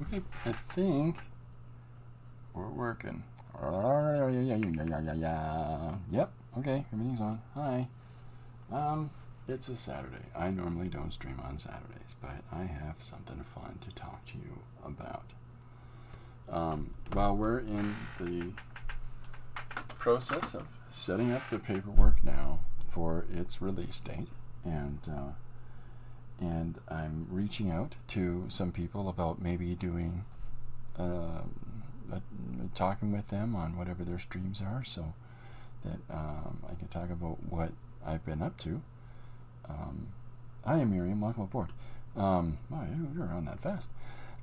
Okay, I think we're working. Yep, okay, everything's on. Hi. It's a Saturday. I normally don't stream on Saturdays, but I have something fun to talk to you about. While we're in the process of setting up the paperwork now for its release date, and I'm reaching out to some people about maybe doing talking with them on whatever their streams are, so that I can talk about what I've been up to. I am Miriam. Welcome aboard. Wow, you're on that fast.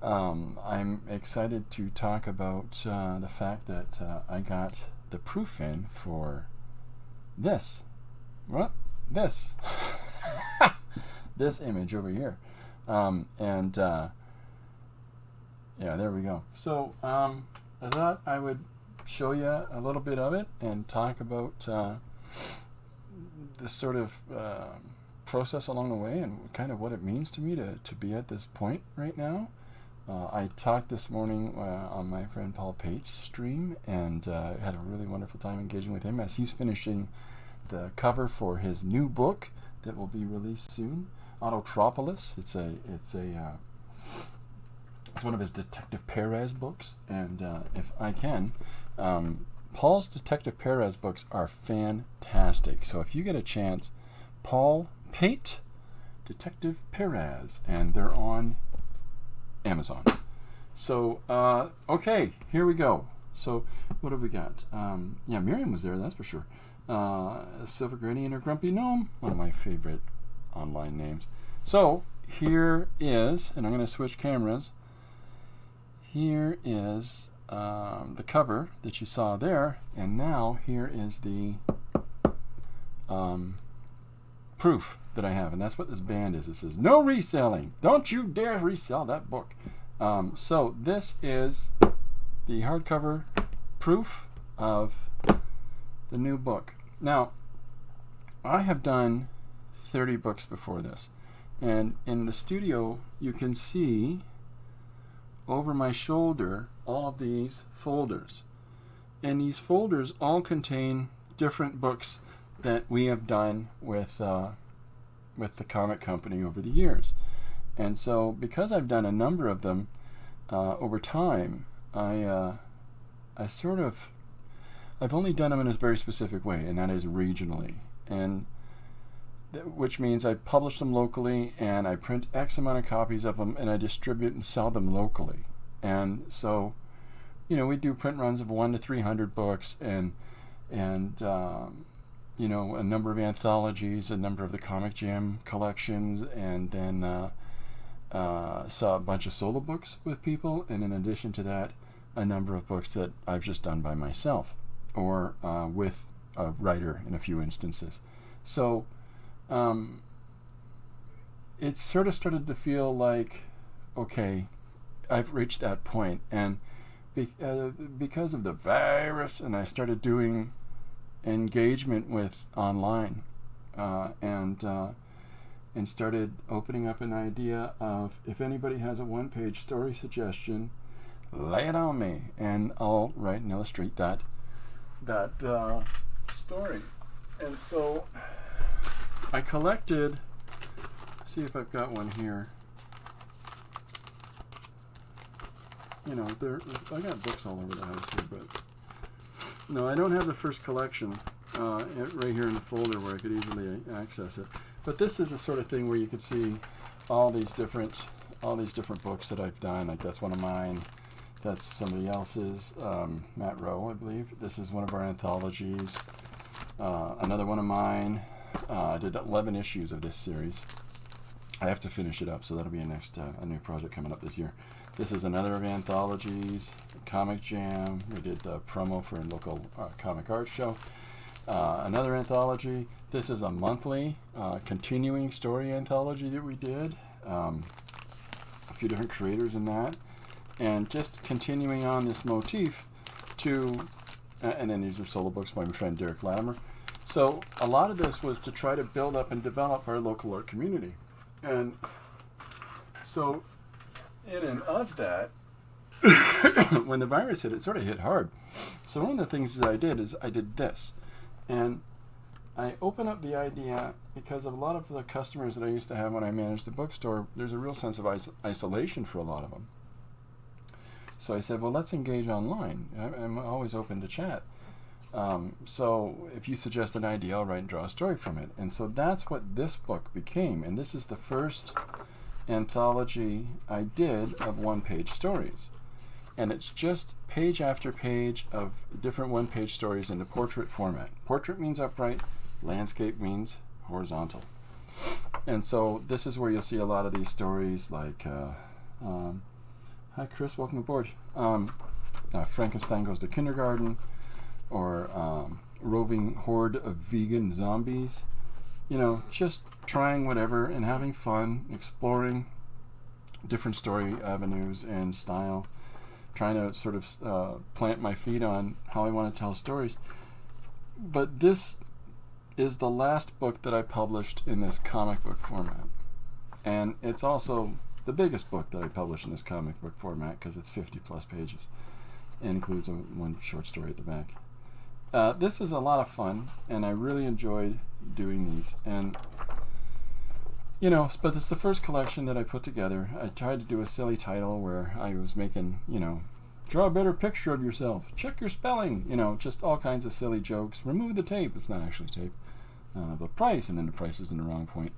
I'm excited to talk about the fact that I got the proof in for this. What? This. This image over here. Yeah, there we go. So I thought I would show you a little bit of it and talk about this sort of process along the way and kind of what it means to me to be at this point right now. I talked this morning on my friend Paul Pate's stream and had a really wonderful time engaging with him as he's finishing the cover for his new book that will be released soon, Autotropolis. It's one of his Detective Perez books, and if I can, Paul's Detective Perez books are fantastic. So if you get a chance, Paul Pate, Detective Perez, and they're on Amazon. So, okay, here we go. So, what have we got? Yeah, Miriam was there, that's for sure. Silver Granny and her Grumpy Gnome, one of my favorite online names. So, here is, and I'm going to switch cameras. Here is the cover that you saw there, and now here is the proof that I have, and that's what this band is. It says, no reselling. Don't you dare resell that book. So this is the hardcover proof of the new book. Now, I have done 30 books before this, and in the studio you can see over my shoulder all of these folders, and these folders all contain different books that we have done with the comic company over the years. And so because I've done a number of them over time, I've only done them in a very specific way, and that is regionally, and which means I publish them locally and I print X amount of copies of them and I distribute and sell them locally. And so, we do print runs of 1 to 300 books and a number of anthologies, a number of the Comic Jam collections, and then saw a bunch of solo books with people, and in addition to that, a number of books that I've just done by myself or with a writer in a few instances. So it sort of started to feel like, okay, I've reached that point, and because of the virus, and I started doing engagement with online and started opening up an idea of, if anybody has a one-page story suggestion, lay it on me and I'll write and illustrate that story. And so I collected, see if I've got one here. I got books all over the house here, but no, I don't have the first collection right here in the folder where I could easily access it. But this is the sort of thing where you could see all these different books that I've done. Like, that's one of mine. That's somebody else's, Matt Rowe, I believe. This is one of our anthologies. Another one of mine. I did 11 issues of this series. I have to finish it up, so that'll be a new project coming up this year. This is another of anthologies, Comic Jam. We did the promo for a local comic art show. Another anthology. This is a monthly continuing story anthology that we did. A few different creators in that. And just continuing on this motif to, and then these are solo books by my friend Derek Latimer. So a lot of this was to try to build up and develop our local art community. And so in and of that, when the virus hit, it sort of hit hard. So one of the things that I did is I did this. And I open up the idea because of a lot of the customers that I used to have when I managed the bookstore, there's a real sense of isolation for a lot of them. So I said, well, let's engage online. I'm always open to chat. So if you suggest an idea, I'll write and draw a story from it. And so that's what this book became. And this is the first anthology I did of one-page stories. And it's just page after page of different one-page stories in the portrait format. Portrait means upright, landscape means horizontal. And so this is where you'll see a lot of these stories like, hi Chris, welcome aboard. Frankenstein Goes to Kindergarten, or Roving Horde of Vegan Zombies. You know, just trying whatever and having fun, exploring different story avenues and style, trying to sort of plant my feet on how I want to tell stories. But this is the last book that I published in this comic book format. And it's also the biggest book that I published in this comic book format because it's 50 plus pages. It includes one short story at the back. This is a lot of fun, and I really enjoyed doing these. And, you know, but it's the first collection that I put together. I tried to do a silly title where I was making, you know, draw a better picture of yourself, check your spelling, you know, just all kinds of silly jokes. Remove the tape. It's not actually tape. But price, and then the price is in the wrong point.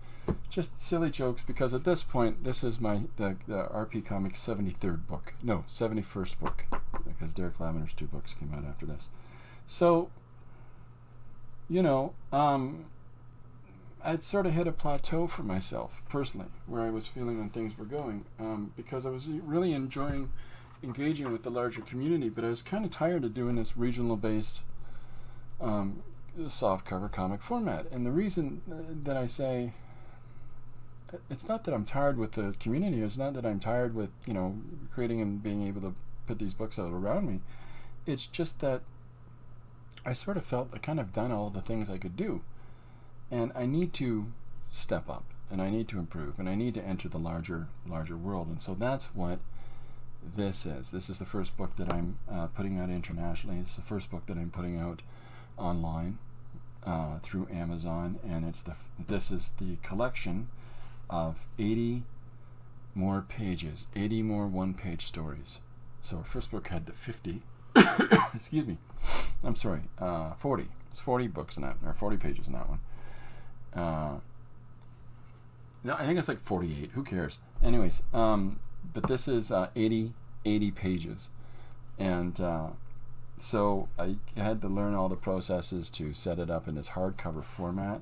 Just silly jokes, because at this point, this is the RP Comics 73rd book. No, 71st book, because Derek Lavender's 2 books came out after this. So, you know, I'd sort of hit a plateau for myself, personally, where I was feeling when things were going, because I was really enjoying engaging with the larger community, but I was kind of tired of doing this regional-based softcover comic format. And the reason that I say, it's not that I'm tired with the community, it's not that I'm tired with, you know, creating and being able to put these books out around me, it's just that I sort of felt I kind of done all the things I could do. And I need to step up, and I need to improve, and I need to enter the larger world. And so that's what this is. This is the first book that I'm putting out internationally. It's the first book that I'm putting out online through Amazon, and this is the collection of 80 more pages, 80 more one-page stories. So our first book had the 50. Excuse me. I'm sorry. 40. It's 40 books in that, or 40 pages in that one. No, I think it's like 48. Who cares? Anyways, but this is 80 pages, and so I had to learn all the processes to set it up in this hardcover format.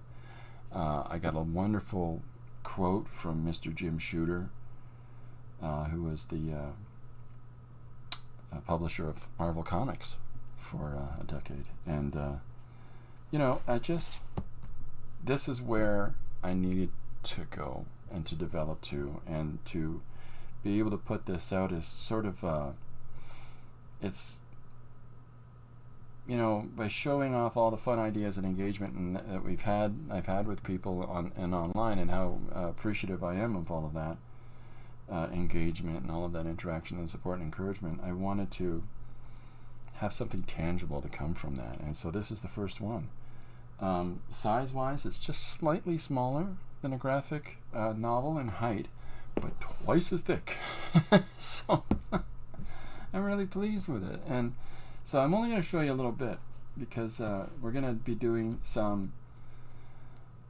I got a wonderful quote from Mr. Jim Shooter, who was the publisher of Marvel Comics for a decade, and you know, this is where I needed to go and to develop to, and to be able to put this out as sort of it's, you know, by showing off all the fun ideas and engagement that I've had with people online, and how appreciative I am of all of that engagement and all of that interaction and support and encouragement. I wanted to have something tangible to come from that, and so this is the first one. Size-wise, it's just slightly smaller than a graphic novel in height, but twice as thick. So I'm really pleased with it. And so I'm only going to show you a little bit, because we're going to be doing some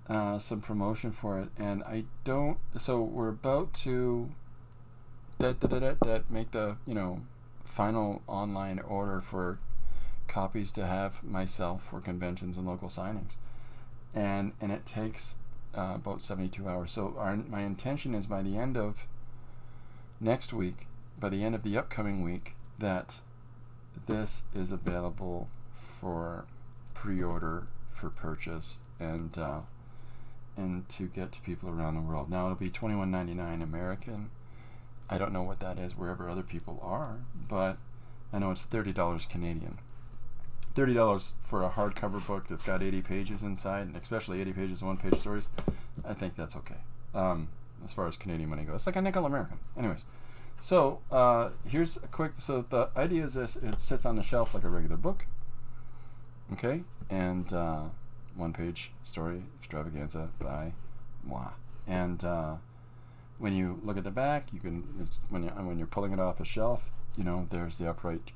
promotion for it, and so we're about to make the, you know, final online order for copies to have myself for conventions and local signings, and it takes about 72 hours. So my intention is, by the end of next week, by the end of the upcoming week, that this is available for pre-order, for purchase, and to get to people around the world. Now it'll be $21.99 American. I don't know what that is wherever other people are, but I know it's $30 Canadian. $30 for a hardcover book that's got 80 pages inside, and especially 80 pages of one-page stories. I think that's okay. As far as Canadian money goes, it's like a nickel American. Anyways, So here's a quick. So the idea is this: it sits on the shelf like a regular book. Okay, and one-page story extravaganza by moi. And when you look at the back, you can when you're pulling it off a shelf, there's the upright,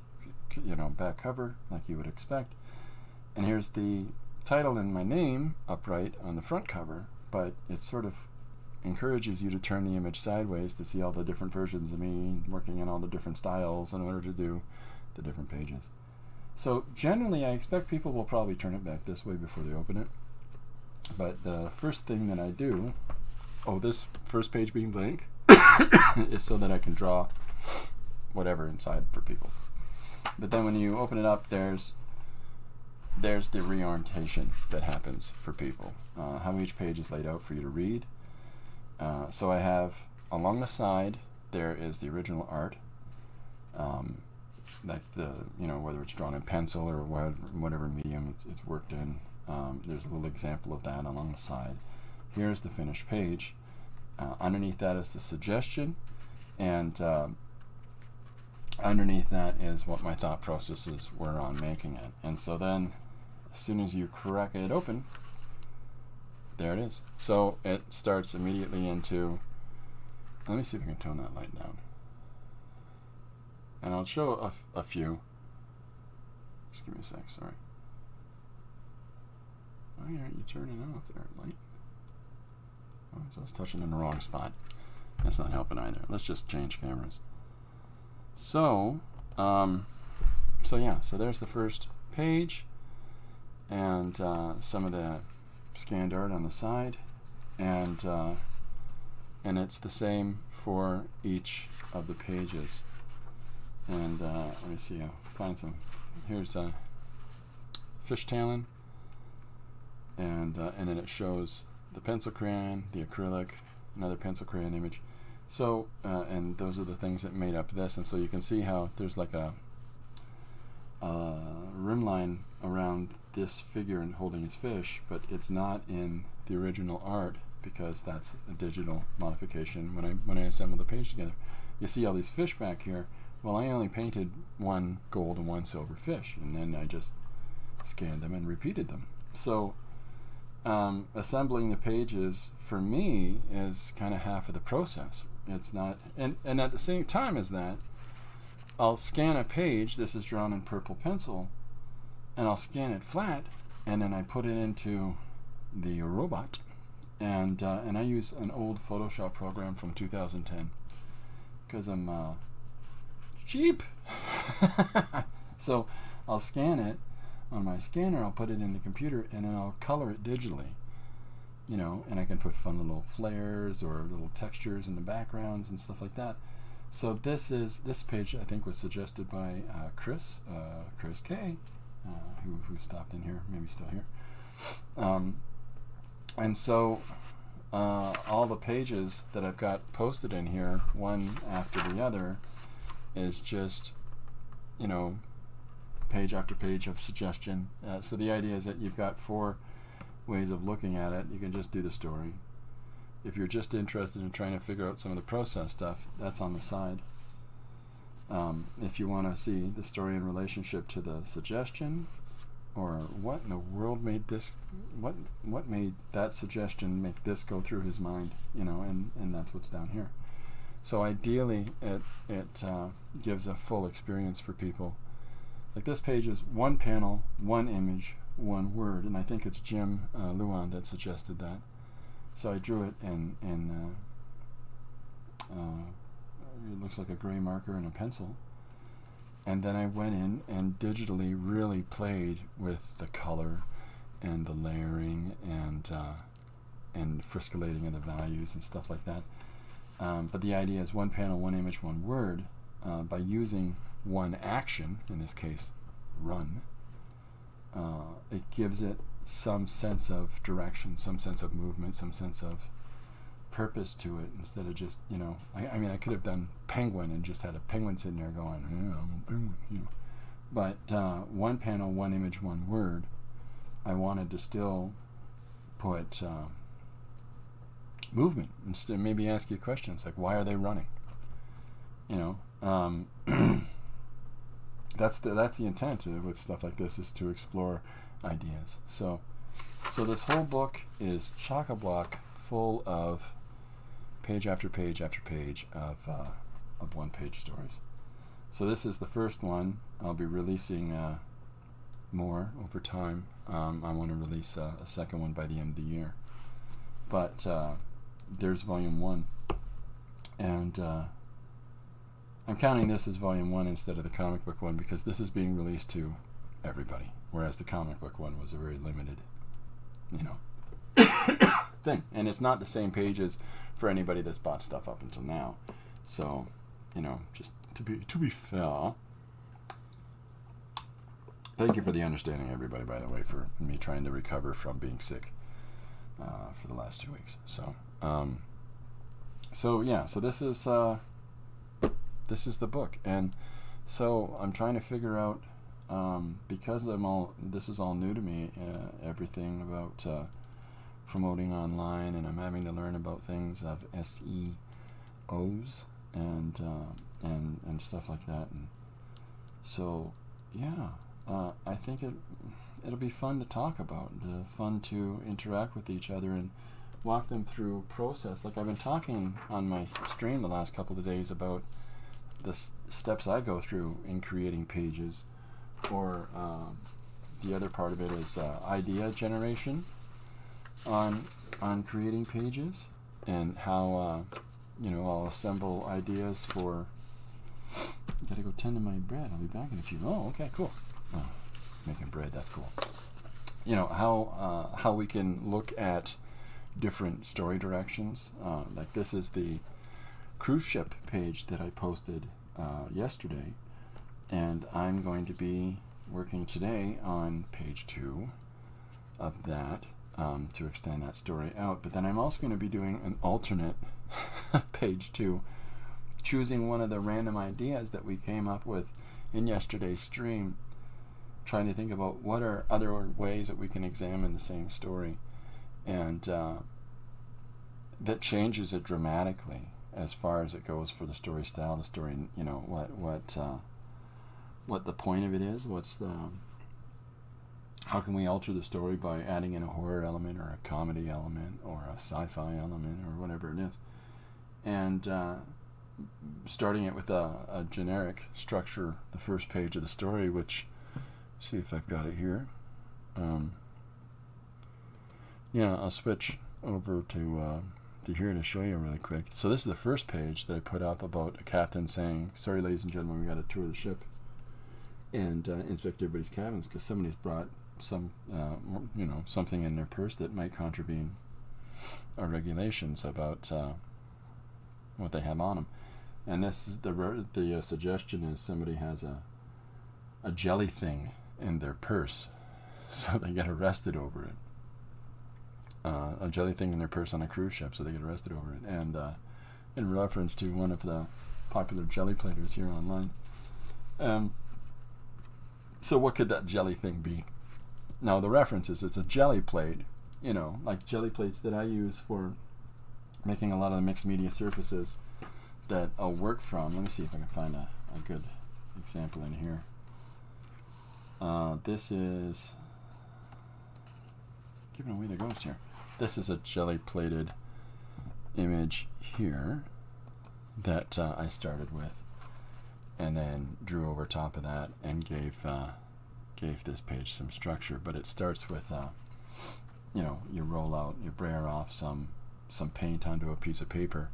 back cover like you would expect. And here's the title and my name upright on the front cover, but it sort of encourages you to turn the image sideways to see all the different versions of me working in all the different styles in order to do the different pages. So generally I expect people will probably turn it back this way before they open it. But the first thing that I do, this first page being blank, is so that I can draw whatever inside for people. But then when you open it up, there's the reorientation that happens for people. How each page is laid out for you to read. So I have along the side there is the original art, like whether it's drawn in pencil or whatever medium it's worked in. There's a little example of that along the side. Here's the finished page. Underneath that is the suggestion, and underneath that is what my thought processes were on making it. And so then as soon as you crack it open, there it is. So it starts immediately into, let me see if I can tone that light down. And I'll show a few. Just give me a sec, sorry. Why aren't you turning off there, light? Oh, so I was touching in the wrong spot. That's not helping either. Let's just change cameras. So, so there's the first page, and some of the scanned art on the side, and it's the same for each of the pages. And let me see, I'll find some. Here's fishtailing, and then it shows the pencil crayon, the acrylic, another pencil crayon image. So, and those are the things that made up this. And so you can see how there's like a rim line around this figure and holding his fish, but it's not in the original art because that's a digital modification. When I assemble the page together, you see all these fish back here. Well, I only painted one gold and one silver fish, and then I just scanned them and repeated them. So assembling the pages for me is kind of half of the process. It's not, and at the same time as that, I'll scan a page. This is drawn in purple pencil, and I'll scan it flat, and then I put it into the robot, and I use an old Photoshop program from 2010 because I'm cheap. So I'll scan it on my scanner, I'll put it in the computer, and then I'll color it digitally, and I can put fun little flares or little textures in the backgrounds and stuff like that. So this page I think was suggested by Chris K, who stopped in here, maybe still here. And so all the pages that I've got posted in here, one after the other, is just, page after page of suggestion. So the idea is that you've got 4 ways of looking at it. You can just do the story. If you're just interested in trying to figure out some of the process stuff, that's on the side. If you want to see the story in relationship to the suggestion, or what in the world made this, what made that suggestion make this go through his mind, and that's what's down here. So ideally it gives a full experience for people. Like this page is 1 panel, 1 image, 1 word, and I think it's Jim Luan that suggested that. So I drew it in it looks like a gray marker and a pencil, and then I went in and digitally really played with the color and the layering and friscolating of the values and stuff like that. But the idea is 1 panel, 1 image, 1 word. By using 1 action, in this case, run, it gives it some sense of direction, some sense of movement, some sense of purpose to it, instead of just, I mean, I could have done penguin and just had a penguin sitting there going, I'm a penguin, But 1 panel, 1 image, 1 word, I wanted to still put movement, instead maybe ask you questions like, why are they running? You know, that's the intent with stuff like this, is to explore ideas. So this whole book is chock-a-block full of page after page after page of one-page stories. So this is the first one. I'll be releasing more over time. I want to release a second one by the end of the year. But there's volume 1, and I'm counting this as volume 1 instead of the comic book one, because this is being released to everybody, whereas the comic book one was a very limited, thing. And it's not the same pages for anybody that's bought stuff up until now. So, just to be fair. Thank you for the understanding, everybody, by the way, for me trying to recover from being sick for the last 2 weeks. So this is the book, and so I'm trying to figure out, because this is all new to me, everything about promoting online, and I'm having to learn about things of SEOs and stuff like that, and so I think it'll be fun to talk about, fun to interact with each other and walk them through process. Like I've been talking on my stream the last couple of days about the steps I go through in creating pages, or the other part of it is idea generation on creating pages, and how I'll assemble ideas for. Gotta go tend to my bread. I'll be back in a few. Oh, okay, cool. Oh, making bread, that's cool. How we can look at different story directions. Like this is the cruise ship page that I posted yesterday, and I'm going to be working today on page 2 of that to extend that story out. But then I'm also going to be doing an alternate page 2, choosing one of the random ideas that we came up with in yesterday's stream, trying to think about what are other ways that we can examine the same story, and that changes it dramatically as far as it goes for the story style, the story, what the point of it is, how can we alter the story by adding in a horror element or a comedy element or a sci-fi element or whatever it is, and starting it with a generic structure, the first page of the story, which, see if I've got it here. I'll switch over to here to show you really quick. So this is the first page that I put up about a captain saying, "Sorry, ladies and gentlemen, we got to tour the ship and inspect everybody's cabins because somebody's brought some, something in their purse that might contravene our regulations about what they have on them." And this is the suggestion is somebody has a jelly thing in their purse, so they get arrested over it. A jelly thing in their purse on a cruise ship, so they get arrested over it. And in reference to one of the popular jelly platers here online. So what could that jelly thing be? Now the reference is it's a jelly plate, like jelly plates that I use for making a lot of the mixed media surfaces that I'll work from. Let me see if I can find a good example in here. This is giving away the ghost here. This is a jelly plated image here that I started with, and then drew over top of that and gave this page some structure. But it starts with you roll out, you brayer off some paint onto a piece of paper,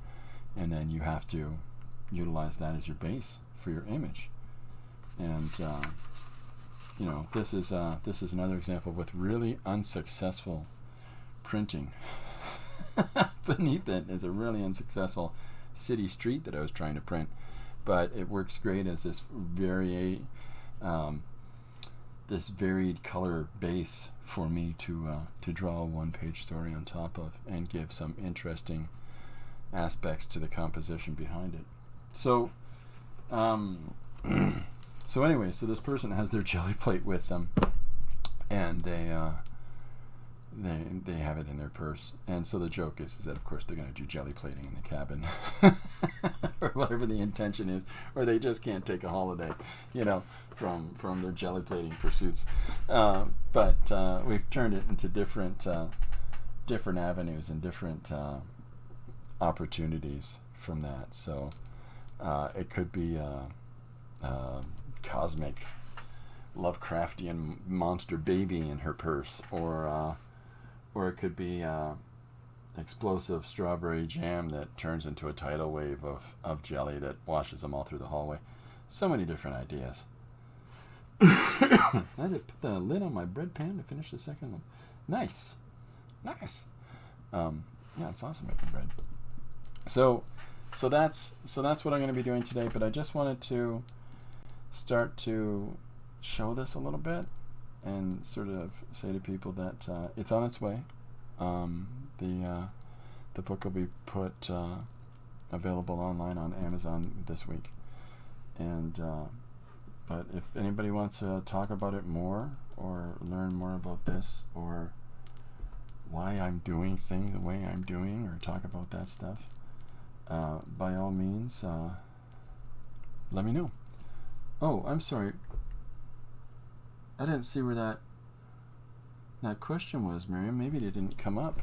and then you have to utilize that as your base for your image. And this is another example with really unsuccessful printing. Beneath it is a really unsuccessful city street that I was trying to print, but it works great as this varied color base for me to draw a one-page story on top of and give some interesting aspects to the composition behind it. So anyway, so this person has their jelly plate with them, and they they have it in their purse. And so the joke is that of course they're going to do jelly plating in the cabin or whatever the intention is, or they just can't take a holiday, from their jelly plating pursuits. But we've turned it into different avenues and different opportunities from that. So it could be cosmic Lovecraftian monster baby in her purse, or it could be explosive strawberry jam that turns into a tidal wave of jelly that washes them all through the hallway. So many different ideas. I had to put the lid on my bread pan to finish the second one. Nice. Yeah, it's awesome making bread. So that's what I'm going to be doing today. But I just wanted to start to show this a little bit and sort of say to people that it's on its way. The book will be put available online on Amazon this week, and but if anybody wants to talk about it more or learn more about this or why I'm doing things the way I'm doing or talk about that stuff, by all means, let me know. Oh, I'm sorry. I didn't see where that question was, Miriam. Maybe it didn't come up.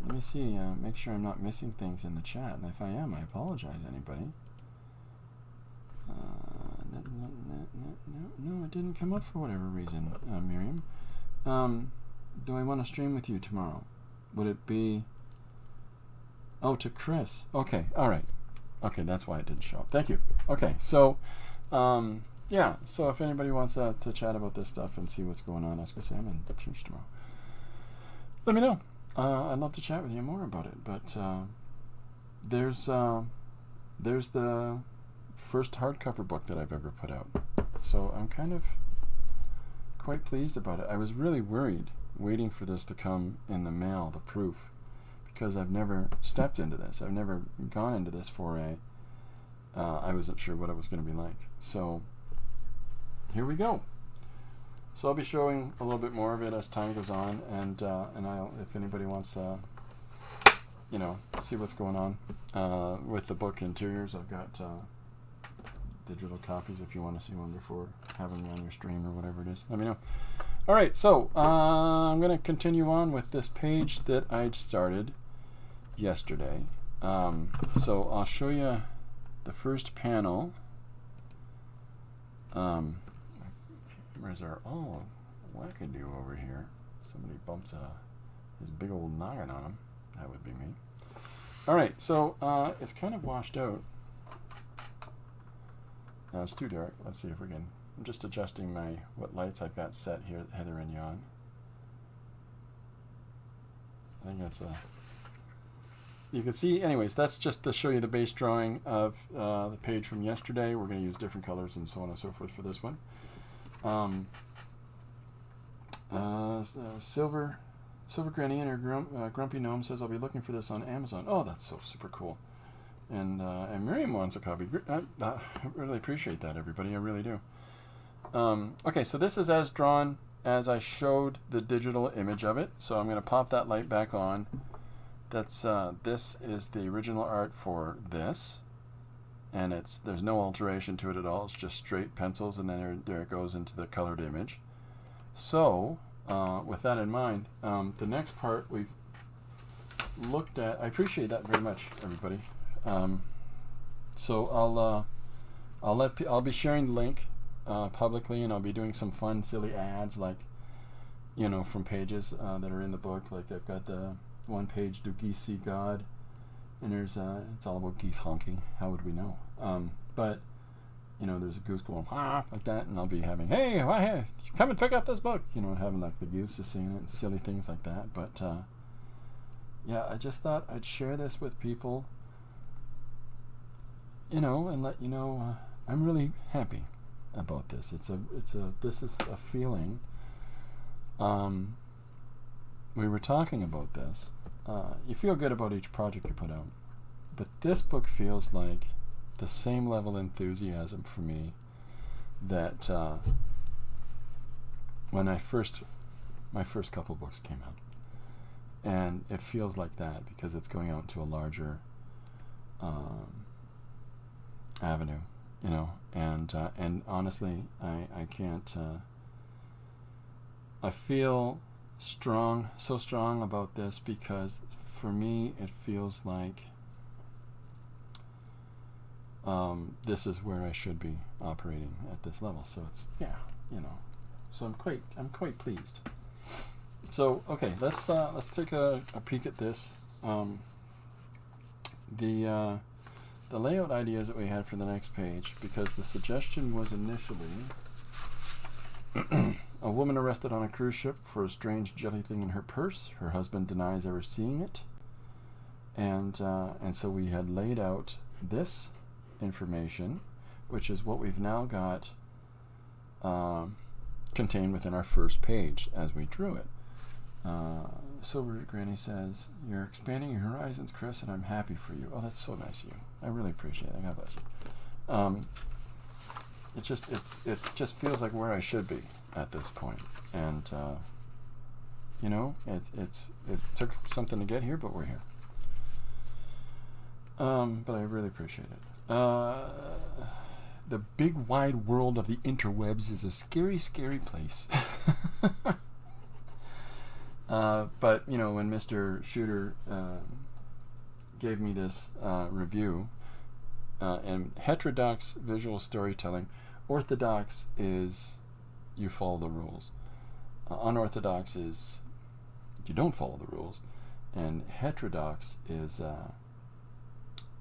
Let me see. Make sure I'm not missing things in the chat. And if I am, I apologize, anybody. No, it didn't come up for whatever reason, Miriam. Do I want to stream with you tomorrow? Would it be... Oh, to Chris. Okay, all right. Okay, that's why it didn't show up. Thank you. Okay, so... yeah, so if anybody wants to chat about this stuff and see what's going on, ask Sam and church tomorrow. Let me know. I'd love to chat with you more about it. But there's the first hardcover book that I've ever put out. So I'm kind of quite pleased about it. I was really worried waiting for this to come in the mail, the proof, because I've never stepped into this. I've never gone into this foray. I wasn't sure what it was going to be like. So here we go. So I'll be showing a little bit more of it as time goes on, and I'll, if anybody wants to, see what's going on with the book interiors, I've got digital copies if you want to see one before having me on your stream or whatever it is. Let me know. All right, so I'm going to continue on with this page that I'd started yesterday. So I'll show you the first panel. Cameras are all wackadoo over here. Somebody bumps his big old noggin on him. That would be me. All right, so it's kind of washed out. Now it's too dark. Let's see if we can. I'm just adjusting what lights I've got set here, Heather and Jan. I think that's you can see, anyways, that's just to show you the base drawing of the page from yesterday. We're going to use different colors and so on and so forth for this one. Silver Granny and her Grumpy Gnome says, I'll be looking for this on Amazon. Oh, that's so super cool. And Miriam wants a copy. I really appreciate that, everybody. I really do. Okay, so this is as drawn as I showed the digital image of it. So I'm going to pop that light back on. That's this is the original art for this, and there's no alteration to it at all. It's just straight pencils, and then there it goes into the colored image. So with that in mind, the next part we've looked at. I appreciate that very much, everybody. So I'll be sharing the link publicly, and I'll be doing some fun, silly ads, like from pages that are in the book. Like I've got the one page, Do Geese See God? And there's it's all about geese honking. How would we know? But there's a goose going like that, and I'll be having, hey, come and pick up this book, and having like the goose is singing it and silly things like that. But yeah, I just thought I'd share this with people, and let you know I'm really happy about this. This is a feeling. We were talking about this. You feel good about each project you put out, but this book feels like the same level of enthusiasm for me that when I first my first couple books came out. And it feels like that because it's going out into a larger avenue, you know. And honestly, I can't. I feel so strong about this because for me it feels like this is where I should be operating at this level. So it's you know. So I'm quite pleased. So okay, let's take a peek at this. The layout ideas that we had for the next page, because the suggestion was initially a woman arrested on a cruise ship for a strange jelly thing in her purse. Her husband denies ever seeing it, and so we had laid out this information, which is what we've now got contained within our first page as we drew it. Sober Granny says, "You're expanding your horizons, Chris, and I'm happy for you." Oh, that's so nice of you. I really appreciate it. God bless you. It just feels like where I should be at this point, and you know, it took something to get here, but we're here. But I really appreciate it. The big wide world of the interwebs is a scary, scary place. But you know, when Mr. Shooter gave me this review, and heterodox visual storytelling, orthodox is you follow the rules, unorthodox is you don't follow the rules, and heterodox is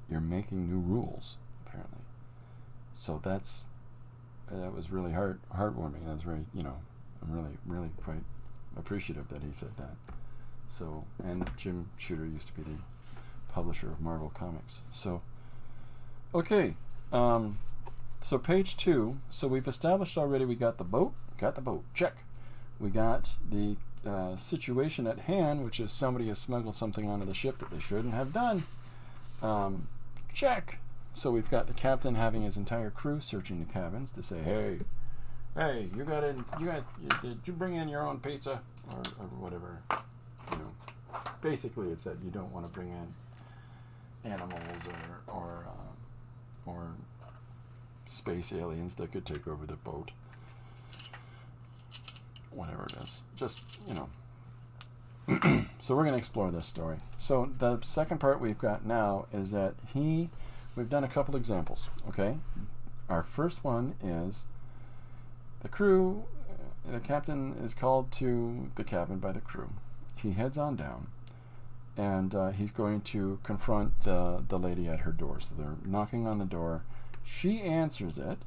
you're making new rules apparently. So that was really heartwarming. That was very, you know, I'm really quite appreciative that he said that. So, and Jim Shooter used to be the publisher of Marvel Comics. So, okay, so page 2. So we've established already we got the boat, check. We got the situation at hand, which is somebody has smuggled something onto the ship that they shouldn't have done. Check. So we've got the captain having his entire crew searching the cabins to say, hey, did you bring in your own pizza or whatever, you know. Basically it said you don't want to bring in animals or space aliens that could take over the boat, whatever it is, just, you know. So we're going to explore this story. So the second part we've got now is that we've done a couple examples, okay. Our first one is the captain is called to the cabin by the crew. He heads on down, and he's going to confront the lady at her door. So they're knocking on the door. She answers it.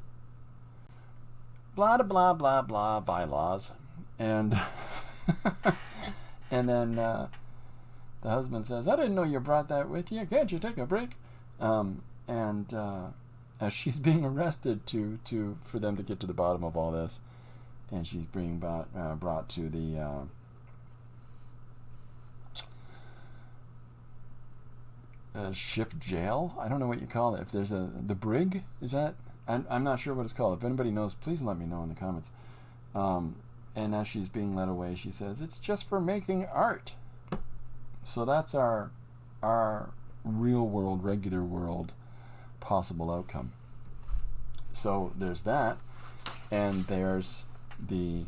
Blah, blah, blah, blah, bylaws. And and then the husband says, I didn't know you brought that with you. Can't you take a break? As she's being arrested for them to get to the bottom of all this, and she's being brought to the ship jail. I don't know what you call it. If there's the brig, is that? I'm not sure what it's called. If anybody knows, please let me know in the comments. And as she's being led away, she says, "It's just for making art." So that's our real world, regular world possible outcome. So there's that, and there's the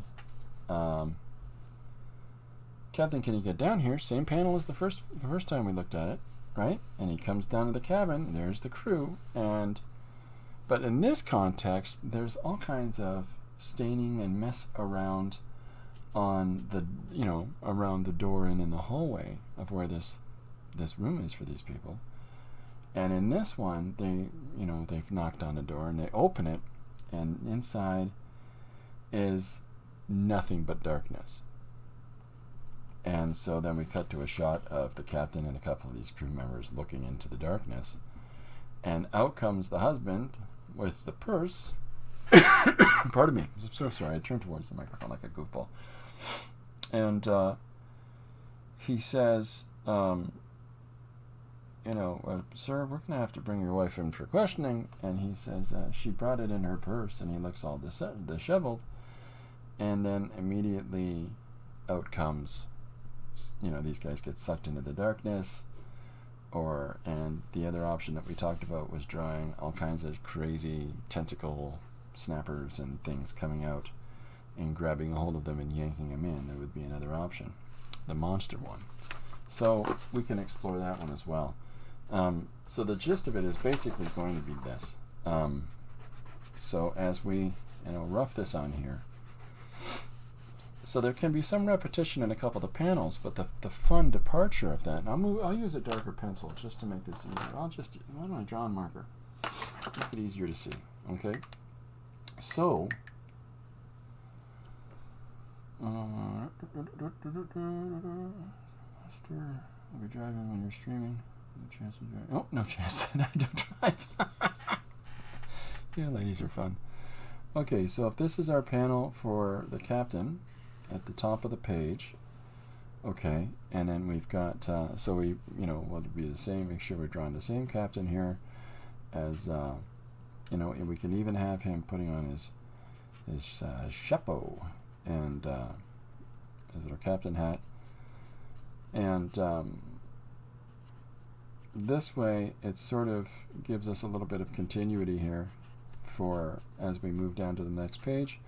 Captain, can you get down here? Same panel as the first time we looked at it, right? And he comes down to the cabin, and there's the crew, but in this context, there's all kinds of staining and mess around on the, around the door and in the hallway of where this room is for these people. And in this one, they've knocked on the door and they open it, and inside is nothing but darkness. And so then we cut to a shot of the captain and a couple of these crew members looking into the darkness, and out comes the husband with the purse. Pardon me, I'm so sorry, I turned towards the microphone like a goofball. And he says, sir, we're going to have to bring your wife in for questioning. And he says, she brought it in her purse, and he looks all disheveled. And then immediately out comes, you know, these guys get sucked into the darkness, and the other option that we talked about was drawing all kinds of crazy tentacle snappers and things coming out and grabbing a hold of them and yanking them in. That would be another option, the monster one. So we can explore that one as well. So the gist of it is basically going to be this. So as we, rough this on here, so there can be some repetition in a couple of the panels, but the fun departure of that, and I'll use a darker pencil just to make this easier. Why don't I draw on marker? Make it easier to see, okay? So, I'll be driving when you're streaming. No chance of driving. Oh, no chance that I don't drive. Yeah, ladies are fun. Okay, so if this is our panel for the captain at the top of the page, okay, and then we've got, so we, we'll be the same, make sure we're drawing the same captain here as, and we can even have him putting on his chapeau and his little captain hat. And this way it sort of gives us a little bit of continuity here for as we move down to the next page.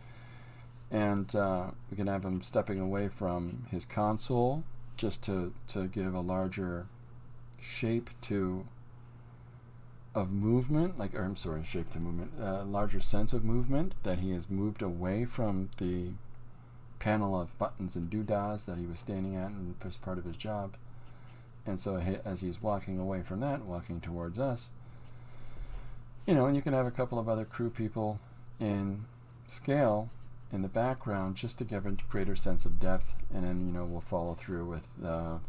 And we can have him stepping away from his console just to give a larger shape of movement, shape to movement, larger sense of movement, that he has moved away from the panel of buttons and doodahs that he was standing at as part of his job. And so as he's walking away from that, walking towards us, and you can have a couple of other crew people in scale in the background just to give a greater sense of depth, and then we'll follow through with the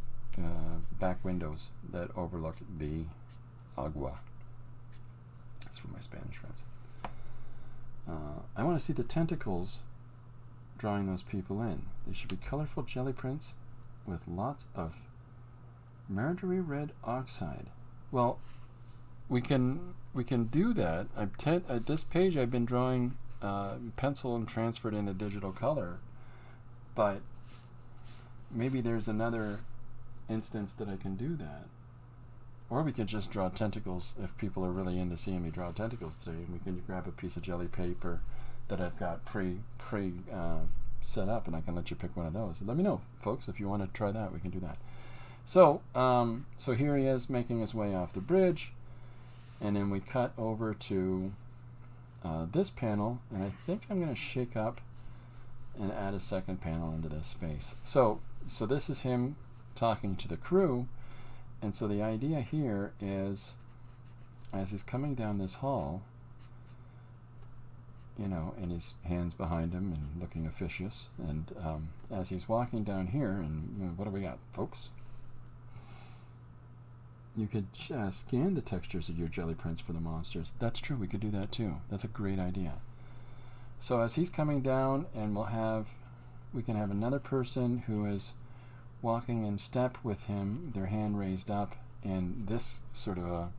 back windows that overlook the agua. That's for my Spanish friends. I want to see the tentacles drawing those people in. They should be colorful jelly prints with lots of Marjorie red oxide. Well, we can do that. At this page I've been drawing pencil and transferred into digital color, but maybe there's another instance that I can do that. Or we could just draw tentacles if people are really into seeing me draw tentacles today, and we can grab a piece of jelly paper that I've got pre set up, and I can let you pick one of those. So let me know, folks, if you want to try that, we can do that. So, so here he is making his way off the bridge, and then we cut over to this panel, and I think I'm going to shake up and add a second panel into this space. So this is him talking to the crew, and so the idea here is, as he's coming down this hall, and his hands behind him and looking officious, and as he's walking down here, and what do we got, folks? You could scan the textures of your jelly prints for the monsters. That's true, we could do that too. That's a great idea. So as he's coming down, and we can have another person who is walking in step with him, their hand raised up, and this sort of a,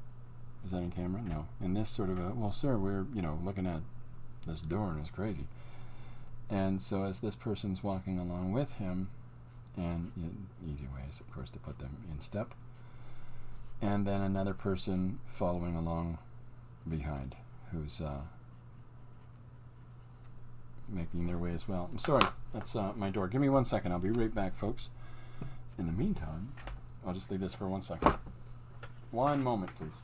is that in camera? No. And this sort of a, well, sir, we're, looking at this door and it's crazy. And so as this person's walking along with him, and easy ways, of course, to put them in step, and then another person following along behind who's making their way as well. I'm sorry, that's my door. Give me 1 second. I'll be right back, folks. In the meantime, I'll just leave this for 1 second. 1 moment, please.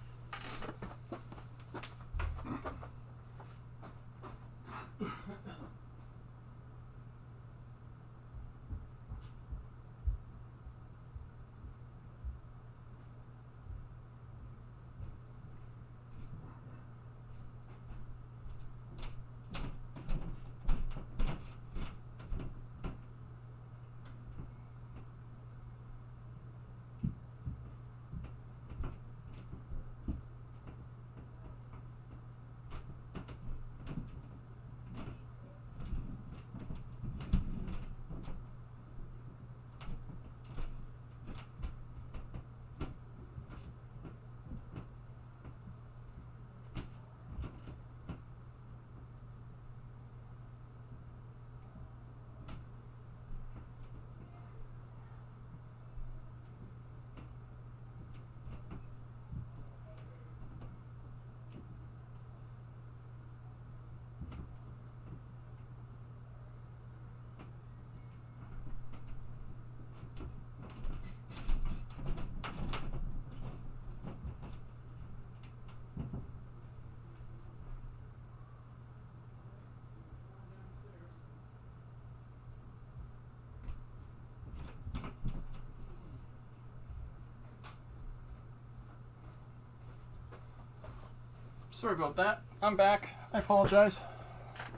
sorry about that. I'm back. I apologize.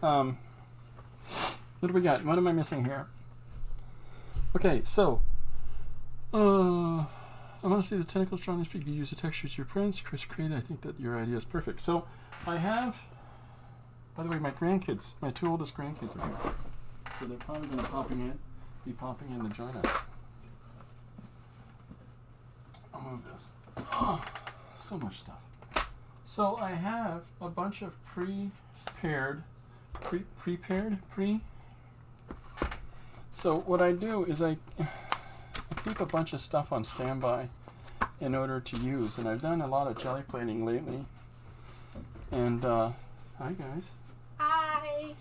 What do we got? What am I missing here? Okay, so I want to see the tentacles strongly speak. You use the texture to your prints. Chris Creed, I think that your idea is perfect. So I have, by the way, my grandkids, my 2 oldest grandkids are here. So they're probably going to be popping in to join us. I'll move this. Oh, so much stuff. So I have a bunch of prepared. So what I do is I keep a bunch of stuff on standby in order to use, and I've done a lot of jelly plating lately. And hi guys. Hi.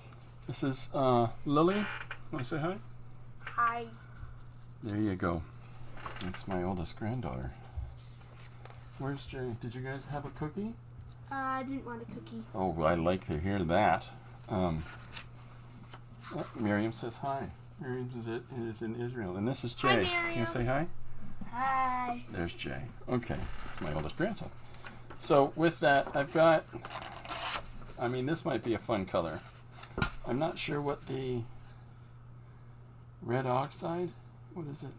This is Lily. Want to say hi? Hi. There you go. That's my oldest granddaughter. Where's Jay? Did you guys have a cookie? I didn't want a cookie. Oh, well, I like to hear that. Miriam says hi. Miriam is in Israel, and this is Jay. Hi, Miriam. Can you say hi? Hi. There's Jay. Okay, it's my oldest grandson. So with that, I've got. I mean, this might be a fun color. I'm not sure what the red oxide. What is it?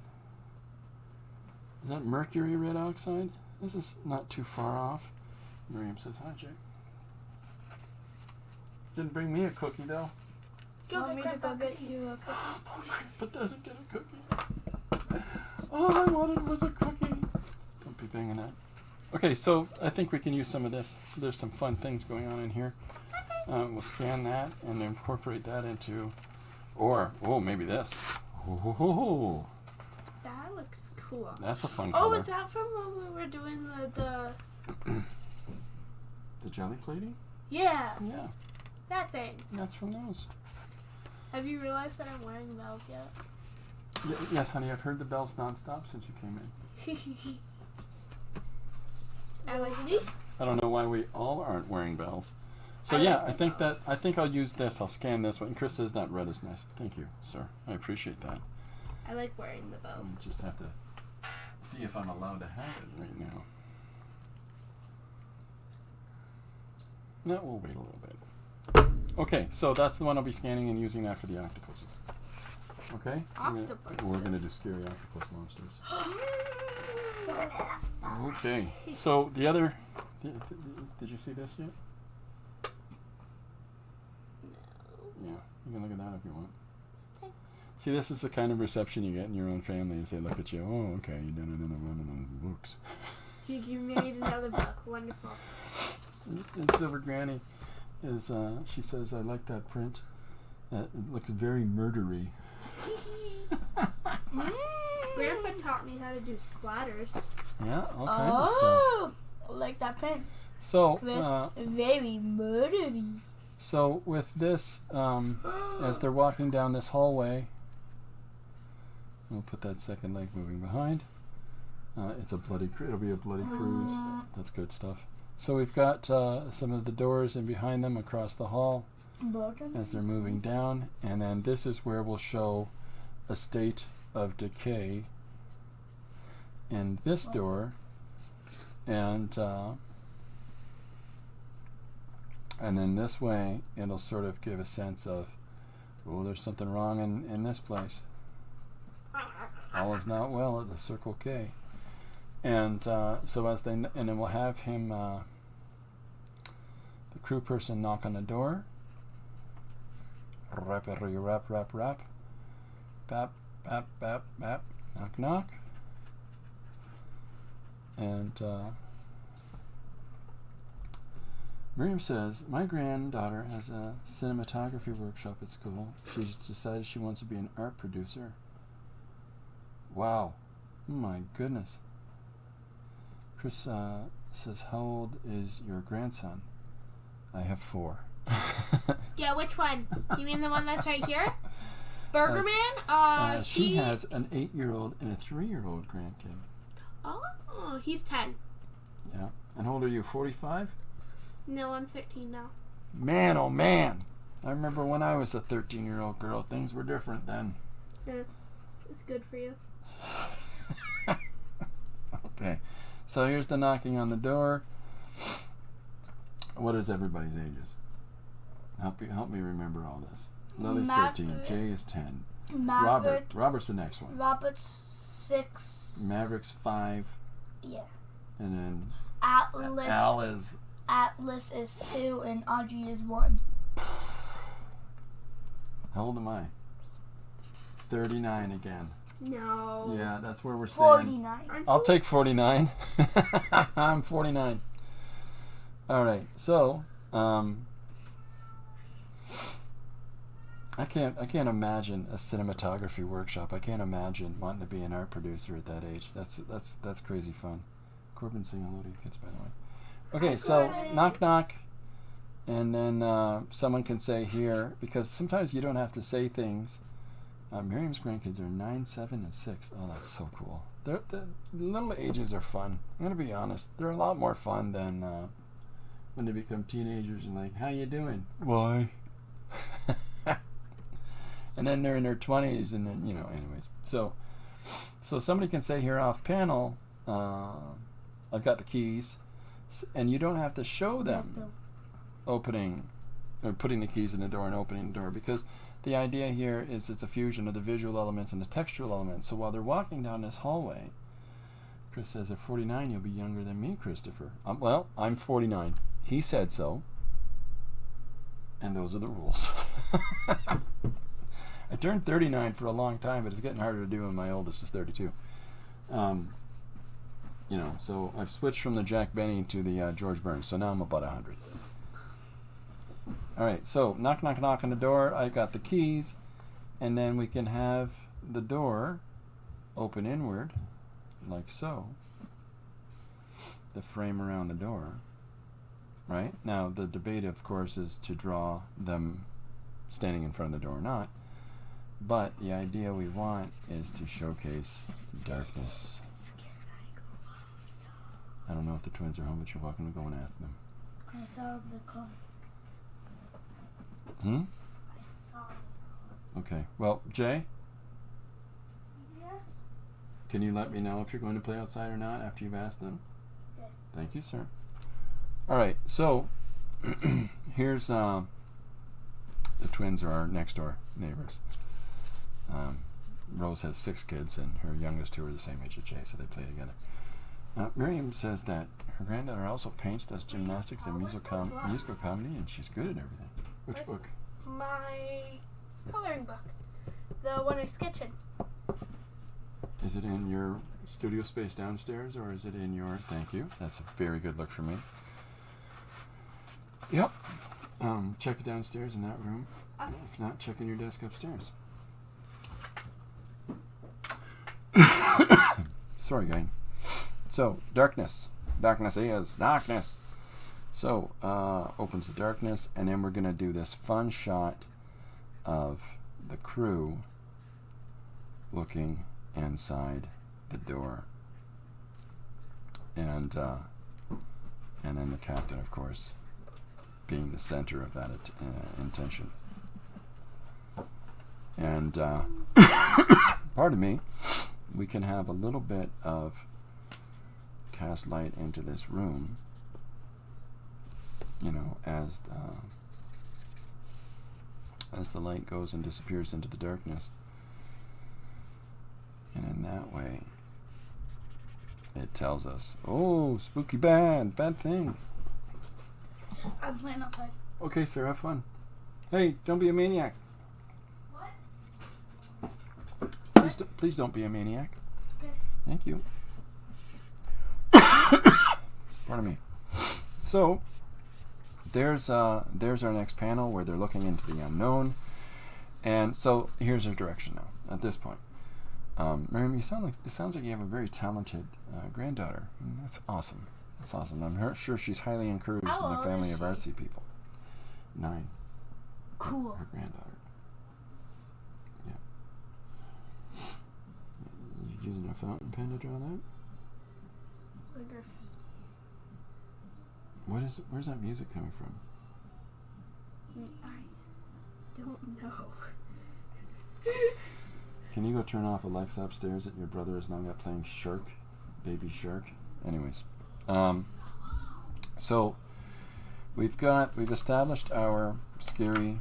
Is that mercury red oxide? This is not too far off. Miriam says hi, Jay. Didn't bring me a cookie though. Want me to go get you a cookie? But doesn't get a cookie. All I wanted was a cookie. Don't be banging that. Okay, so I think we can use some of this. There's some fun things going on in here. We'll scan that and incorporate that into, maybe this. Oh, That looks cool. that's a fun Oh, color. was that from when we were doing the The jelly plating? Yeah, Yeah, that thing. that's from those. Have you realized that I'm wearing bells yet? Yes, honey, I've heard the bells nonstop since you came in. I like me. I don't know why we all aren't wearing bells. So yeah, I think I'll use this. I'll scan this one. Chris says that red is nice. Thank you, sir. I appreciate that. I like wearing the bells. Just have to see if I'm allowed to have it right now. No, we'll wait a little bit. Okay, so that's the one I'll be scanning and using that for the octopuses. Okay? Octopuses. We're gonna do scary octopus monsters. Okay, so the other... Did you see this yet? No. Yeah, you can look at that if you want. Thanks. See, this is the kind of reception you get in your own family as they look at you. Oh, okay, you did another one of those books. You made another book. Wonderful. And Silver Granny is, she says, I like that print. It looks very murdery. Grandpa taught me how to do splatters. Yeah, all kinds of stuff. Like that pen. So, This very murdery. so with this, as they're walking down this hallway, we'll put that second leg moving behind. It's a bloody, it'll be a bloody cruise. That's good stuff. So we've got some of the doors in behind them across the hall as they're moving down, and then this is where we'll show a state of decay in this door, and then this way it'll sort of give a sense of, oh, there's something wrong in this place. All is not well at the Circle K. And so as they, and then we'll have him, the crew person, knock on the door. Rap, rap, rap, rap. Bap, bap, bap, bap. Knock, knock. And Miriam says, my granddaughter has a cinematography workshop at school. She's decided she wants to be an art producer. Wow. Oh my goodness. Chris says, how old is your grandson? I have 4. Yeah, which one? You mean the one that's right here? Burger Man? She has an 8-year-old and a 3-year-old grandkid. Oh, he's 10. Yeah. And how old are you, 45? No, I'm 13 now. Man, oh man. I remember when I was a 13-year-old girl. Things were different then. Yeah, it's good for you. Okay. So here's the knocking on the door. What is everybody's ages? Help me remember all this. Lily's Maverick. 13. Jay is 10. Maverick. Robert's the next one. Robert's 6. Maverick's 5. Yeah. And then Atlas is 2 and Audrey is 1. How old am I? 39 again. No. Yeah, that's where we're staying. 49. I'll take 49. I'm 49. All right. So, I can't imagine a cinematography workshop. I can't imagine wanting to be an art producer at that age. That's crazy fun. Corbin saying hello to your kids, by the way. Okay, so knock knock, and then someone can say here, because sometimes you don't have to say things. Miriam's grandkids are 9, 7, and 6. Oh, that's so cool. The little ages are fun. I'm gonna be honest. They're a lot more fun than when they become teenagers and like, how you doing? Why? And then they're in their 20s, and then, anyways. So somebody can say here off panel, I've got the keys, and you don't have to show them opening or putting the keys in the door and opening the door, because the idea here is it's a fusion of the visual elements and the textual elements. So while they're walking down this hallway, Chris says, at 49, you'll be younger than me, Christopher. Well, I'm 49. He said so. And those are the rules. I turned 39 for a long time, but it's getting harder to do when my oldest is 32. So I've switched from the Jack Benny to the George Burns, so now I'm about 100. All right, so knock, knock, knock on the door. I've got the keys, and then we can have the door open inward, like so. The frame around the door, right? Now, the debate, of course, is to draw them standing in front of the door or not. But the idea we want is to showcase darkness. I don't know if the twins are home, but you're welcome to go and ask them. I saw the car. I saw the car. Okay. Well, Jay? Yes? Can you let me know if you're going to play outside or not after you've asked them? Yeah. Thank you, sir. All right. So, here's the twins are our next door neighbors. Rose has 6 kids, and her youngest 2 are the same age as Jay, so they play together. Miriam says that her granddaughter also paints, does gymnastics, and musical comedy, and she's good at everything. Which book? My coloring book. The one I sketch in. Is it in your studio space downstairs, or is it in your... Thank you. That's a very good look for me. Yep. Check it downstairs in that room. If not, check in your desk upstairs. Sorry, gang. So, darkness. Darkness is darkness. So, opens the darkness, and then we're going to do this fun shot of the crew looking inside the door. And then the captain, of course, being the center of that intention. And, pardon me, we can have a little bit of cast light into this room, as the light goes and disappears into the darkness. And in that way, it tells us, oh, spooky bad thing. I'm playing outside. Okay, sir, have fun. Hey, don't be a maniac. What? Please don't be a maniac. Okay. Thank you. Pardon me. So, there's our next panel where they're looking into the unknown. And so, here's our direction now, at this point. Miriam, it sounds like you have a very talented granddaughter. That's awesome. That's awesome. I'm sure she's highly encouraged in a family of artsy people. 9. Cool. Her granddaughter. Yeah. You using a fountain pen to draw that? Where's that music coming from? I don't know. Can you go turn off Alexa upstairs that your brother is now got playing Shark, Baby Shark? Anyways, so we've established our scary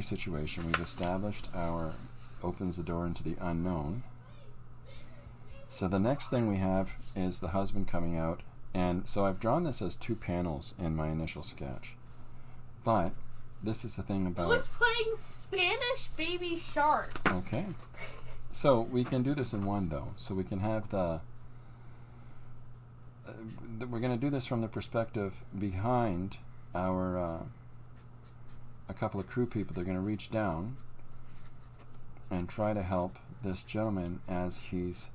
situation. We've established our opens the door into the unknown. So the next thing we have is the husband coming out, and so I've drawn this as 2 panels in my initial sketch. But this is the thing about... I was playing Spanish Baby Shark. Okay. So we can do this in one, though. So we can have the... we're going to do this from the perspective behind our... a couple of crew people. They're going to reach down and try to help this gentleman as he's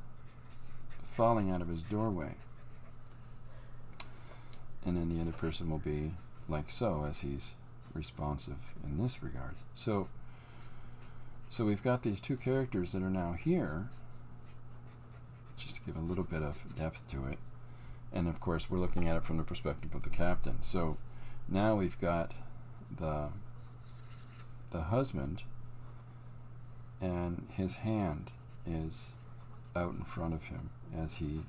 falling out of his doorway. And then the other person will be like so, as he's responsive in this regard. So we've got these 2 characters that are now here, just to give a little bit of depth to it. And of course we're looking at it from the perspective of the captain. So now we've got the husband, and his hand is out in front of him as he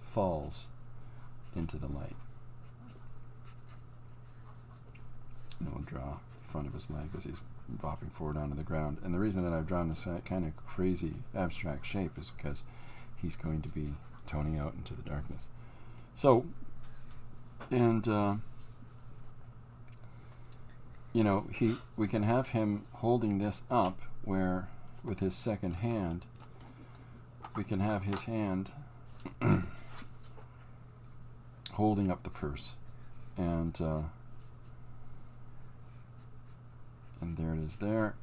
falls into the light. And we'll draw front of his leg as he's bopping forward onto the ground. And the reason that I've drawn this kind of crazy abstract shape is because he's going to be toning out into the darkness. So, and you know, we can have him holding this up, where with his second hand we can have his hand holding up the purse, and there it is there.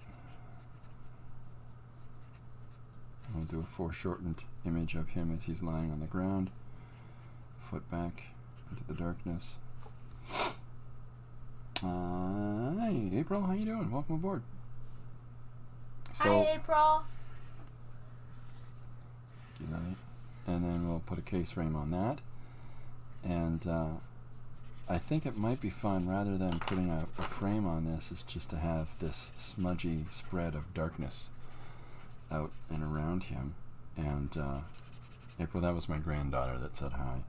And we'll do a foreshortened image of him as he's lying on the ground, foot back into the darkness. Hi, April, how you doing? Welcome aboard. So, Hi, April. and then we'll put a case frame on that. And I think it might be fun, rather than putting a frame on this, is just to have this smudgy spread of darkness out and around him. And April, that was my granddaughter that said hi.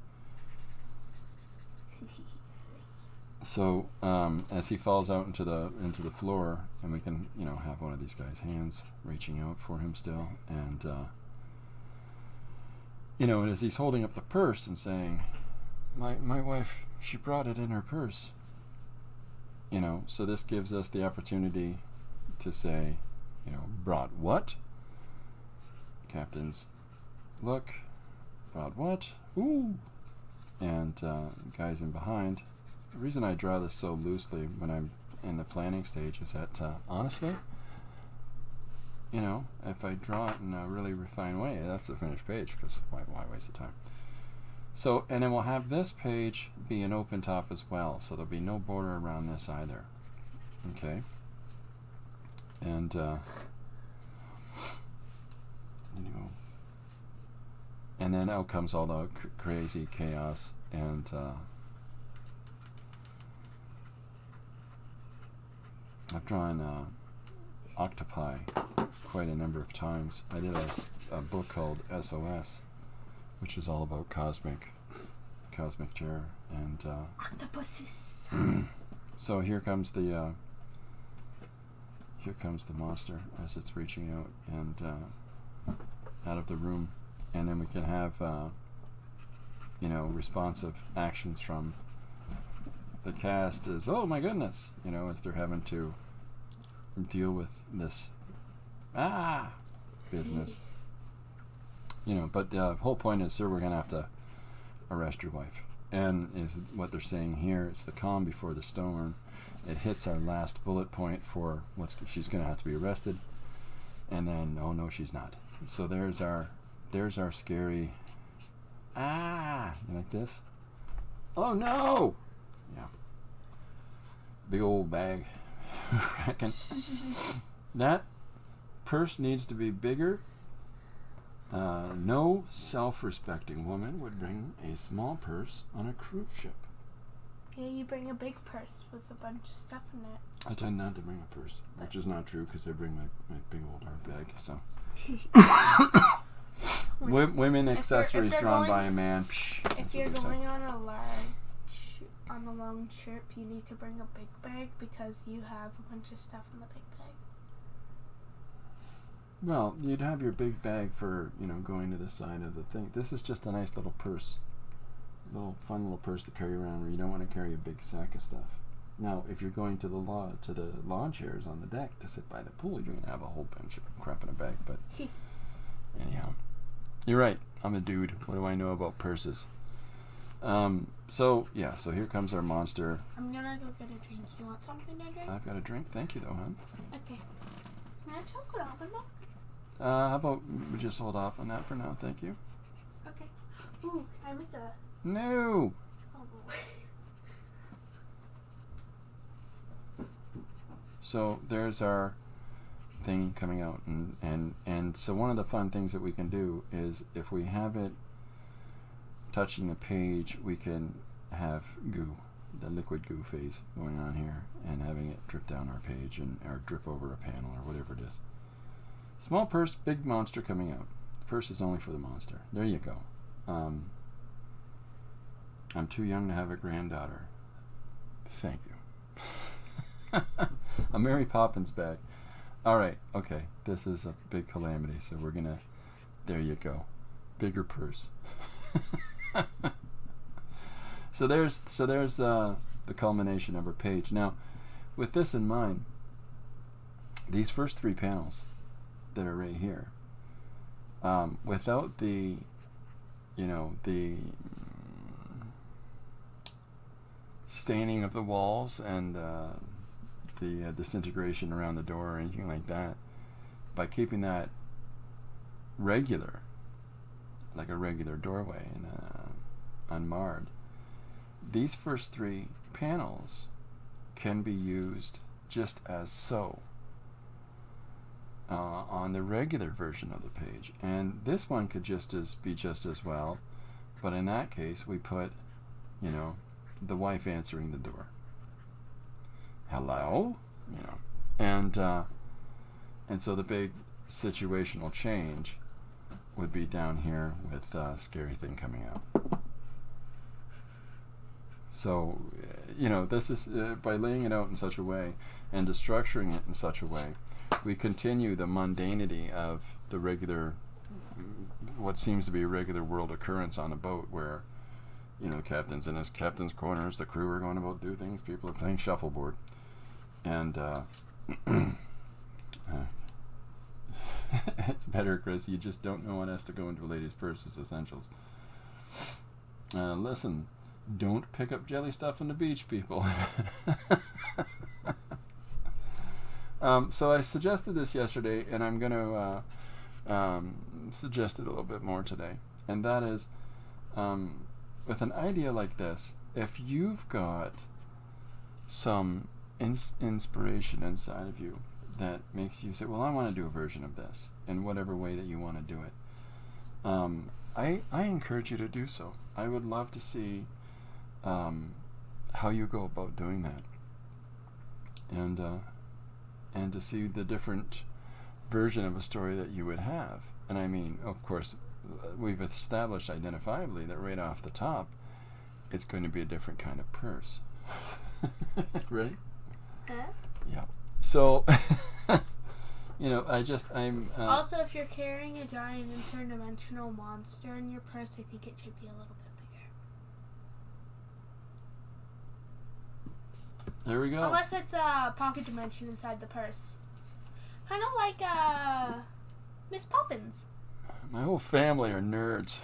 So as he falls out into the floor, and we can, you know, have one of these guys' hands reaching out for him still, and you know, and as he's holding up the purse and saying, my wife, she brought it in her purse. You know, so this gives us the opportunity to say, you know, brought what? Captain's look, brought what? Ooh. And guys in behind. The reason I draw this so loosely when I'm in the planning stage is that, honestly, you know, if I draw it in a really refined way, that's the finished page, because why waste the time? So, and then we'll have this page be an open top as well, so there'll be no border around this either. Okay? And, you know, and then out comes all the crazy chaos, and I've drawn octopi quite a number of times. I did a book called SOS, which is all about cosmic terror, and Octopuses. so here comes the monster as it's reaching out and out of the room, and then we can have you know, responsive actions from the cast as, oh my goodness, you know, as they're having to deal with this business. You know, but the whole point is, sir, we're going to have to arrest your wife. And is what they're saying here. It's the calm before the storm. It hits our last bullet point for she's going to have to be arrested. And then, oh no, she's not. So there's our scary, you like this? Oh no! Yeah. Big old bag. That purse needs to be bigger. No self-respecting woman would bring a small purse on a cruise ship. Yeah, you bring a big purse with a bunch of stuff in it. I tend not to bring a purse, which is not true because I bring my big old hard bag. So, women accessories drawn by a man. If you're going on a large on a long trip, you need to bring a big bag because you have a bunch of stuff in the big bag. Well, you'd have your big bag for, going to the side of the thing. This is just a nice little purse. Fun little purse to carry around where you don't want to carry a big sack of stuff. Now, if you're going to the lawn chairs on the deck to sit by the pool, you're going to have a whole bunch of crap in a bag. But anyhow, you're right. I'm a dude. What do I know about purses? So here comes our monster. I'm going to go get a drink. You want something to drink? I've got a drink. Thank you, though, hon. Okay. Can I have chocolate almond milk? How about we just hold off on that for now? Thank you. Okay. Ooh, can I make a... No! Oh. So there's our thing coming out, and so one of the fun things that we can do is if we have it touching the page, we can have goo, the liquid goo phase going on here, and having it drip down our page or drip over a panel or whatever it is. Small purse, big monster coming out. The purse is only for the monster. There you go. I'm too young to have a granddaughter. Thank you. A Mary Poppins bag. All right, okay. This is a big calamity, so we're gonna. There you go. Bigger purse. So there's the culmination of our page. Now, with this in mind, these first 3 panels that are right here, without the staining of the walls and the disintegration around the door or anything like that, by keeping that regular, like a regular doorway and unmarred, these first 3 panels can be used just as so on the regular version of the page, and this one could be just as well, but in that case we put the wife answering the door, hello, and so the big situational change would be down here with scary thing coming out. So this is by laying it out in such a way and structuring it in such a way, we continue the mundanity of the regular, what seems to be a regular world occurrence on a boat where the captain's in his captain's corners, the crew are going about do things, people are playing shuffleboard, and it's better, Chris, you just don't know what has to go into a lady's purse as essentials. Listen, don't pick up jelly stuff on the beach, people. So I suggested this yesterday, and I'm going to suggest it a little bit more today, and that is, with an idea like this, if you've got some inspiration inside of you that makes you say, well, I want to do a version of this in whatever way that you want to do it, I encourage you to do so. I would love to see how you go about doing that, and to see the different version of a story that you would have. And I mean, of course, we've established identifiably that right off the top, it's going to be a different kind of purse. Right? Yeah. So, I'm... also, if you're carrying a giant interdimensional monster in your purse, I think it should be a little bit bigger. There we go. Unless it's a pocket dimension inside the purse. Kind of like Miss Poppins. My whole family are nerds.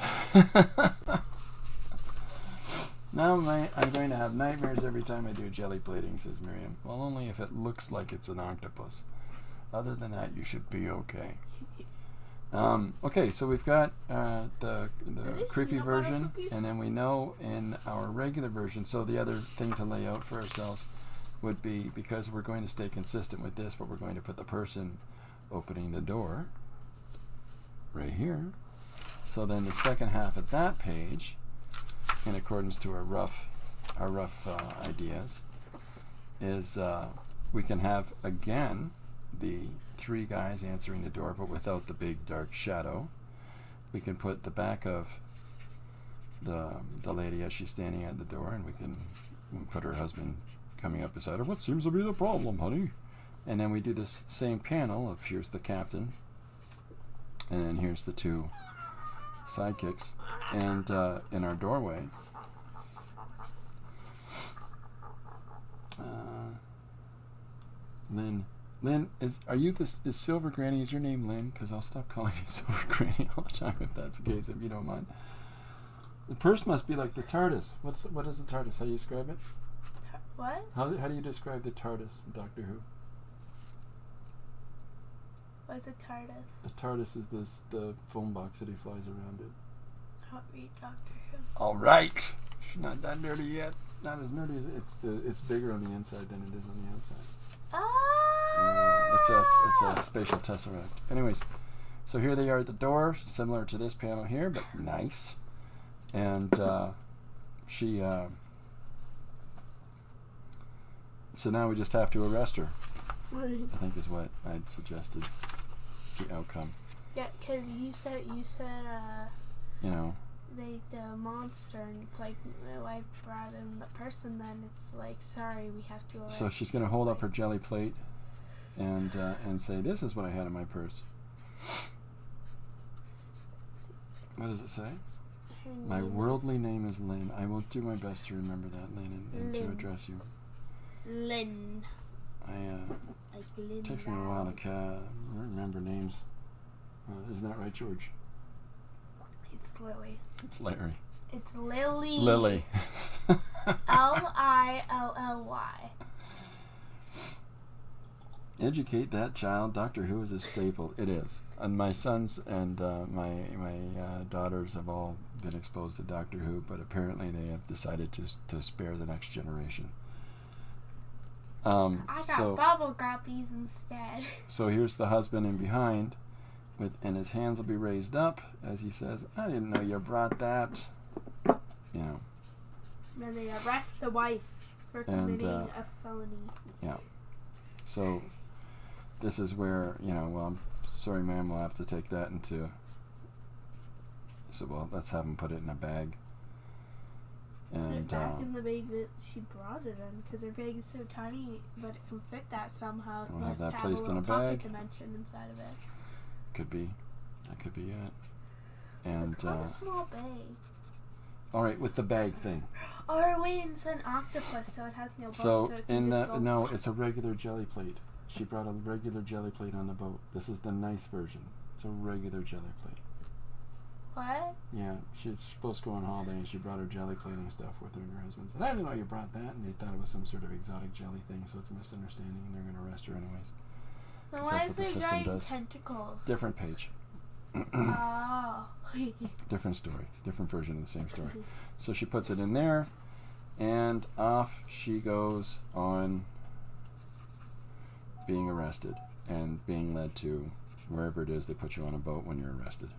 Now I'm going to have nightmares every time I do jelly plating, says Miriam. Well, only if it looks like it's an octopus. Other than that, you should be okay. Okay, so we've got the creepy version, and then we know in our regular version, so the other thing to lay out for ourselves would be, because we're going to stay consistent with this, but we're going to put the person opening the door right here. So then the second half of that page, in accordance to our rough ideas, is we can have again the 3 guys answering the door, but without the big dark shadow. We can put the back of the lady as she's standing at the door, and we can we put her husband coming up beside her. What seems to be the problem, honey? And then we do this same panel of here's the captain, and then here's the two sidekicks, and in our doorway, Lynn, are you this? Is Silver Granny? Is your name Lynn? Because I'll stop calling you Silver Granny all the time if that's the case. If you don't mind. The purse must be like the TARDIS. What is the TARDIS? How do you describe it? What? How do you describe the TARDIS in Doctor Who? What's a TARDIS? The TARDIS is the phone box that he flies around in. I don't read Doctor Who. All right, not that nerdy yet. Not as nerdy as it's bigger on the inside than it is on the outside. It's a spatial tesseract. Anyways, so here they are at the door, similar to this panel here, but nice. And she. So now we just have to arrest her. I think is what I'd suggested. It's the outcome. Yeah, because you said you know. The monster, and it's like, my wife brought in the person, then it's like, sorry, we have to arrest. So she's going to hold up her jelly plate and say, this is what I had in my purse. What does it say? My worldly name is Lynn. I will do my best to remember that, Lynn, and to address you. Lynn. Like Lynn. It takes me a while to remember names. Isn't that right, George? It's Lily. It's Larry. It's Lily. Lily. Lilly. Educate that child. Doctor Who is a staple. It is. And my sons and my daughters have all been exposed to Doctor Who, but apparently they have decided to spare the next generation. I got bubble guppies instead. So here's the husband in behind. And his hands will be raised up as he says, I didn't know you brought that. You know. And then they arrest the wife for committing a felony. Yeah. So this is where, well, I'm sorry, ma'am, we'll have to take that into. So, well, let's have him put it in a bag. And put it back in the bag that she brought it in, because her bag is so tiny, but it can fit that somehow. It we'll have must that placed in a pocket bag. Dimension inside of it. Could be. That could be it. And it's quite a small bag. All right, with the bag thing. Or wait, it's an octopus, so it has no boat. So no, it's a regular jelly plate. She brought a regular jelly plate on the boat. This is the nice version. It's a regular jelly plate. What? Yeah, she's supposed to go on holiday, and she brought her jelly plating stuff with her, and her husband said, I didn't know you brought that, and they thought it was some sort of exotic jelly thing, so it's a misunderstanding, and they're going to arrest her anyways. Then why is there giant tentacles? Different page. Oh. Different story. Different version of the same story. So she puts it in there, and off she goes on being arrested and being led to wherever it is they put you on a boat when you're arrested.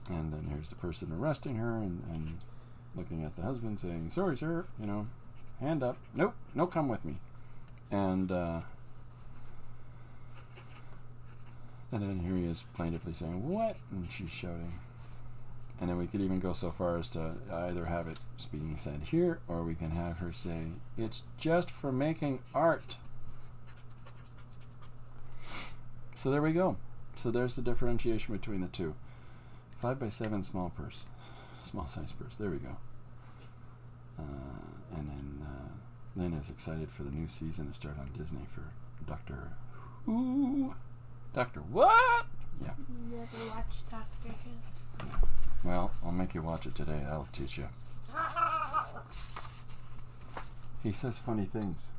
And then here's the person arresting her and looking at the husband saying, sorry, sir, hand up. Nope, no, come with me. And then here he is plaintively saying, what? And she's shouting. And then we could even go so far as to either have it being said here, or we can have her say, it's just for making art. So there we go. So there's the differentiation between the two. 5x7 small purse. Small size purse. There we go. And then Lynn is excited for the new season to start on Disney for Doctor Who. Doctor what? Yeah. Never watched Doctor Who. Yeah. Well, I'll make you watch it today. That'll teach you. He says funny things.